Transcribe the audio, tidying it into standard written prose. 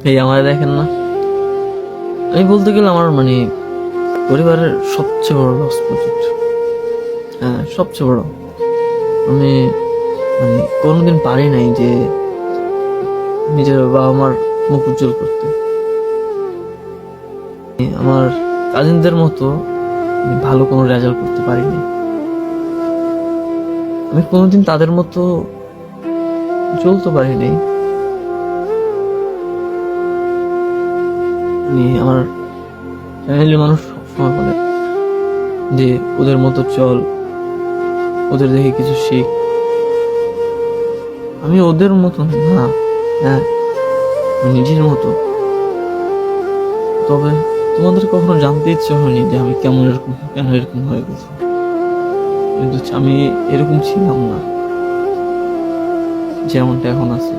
এই আমার দেখেন না, আমি বলতে গেলে আমার মানে পরিবারের সবচেয়ে বড় লস প্রজেক্ট। হ্যাঁ, সবচেয়ে বড়। আমি মানে কোনোদিন পারি নাই যে নিজের বাবা মার মুখ উজ্জ্বল করতে। আমার কাজিনদের মতো আমি ভালো কোনো রেজাল্ট করতে পারিনি। আমি কোনোদিন তাদের মতো চলতে পারিনি। মানে আমার ফ্যামিলির মানুষ সবসময় বলে যে ওদের মতো চল, ওদের দেখে কিছু শিখ। আমি ওদের মতো না, হ্যাঁ আমি নিজের মতো। তবে তোমাদের কখনো জানতে ইচ্ছে হয়নি যে আমি কেন এরকম হয়ে গেছি। কিন্তু আমি এরকম ছিলাম না যেমনটা এখন আছে।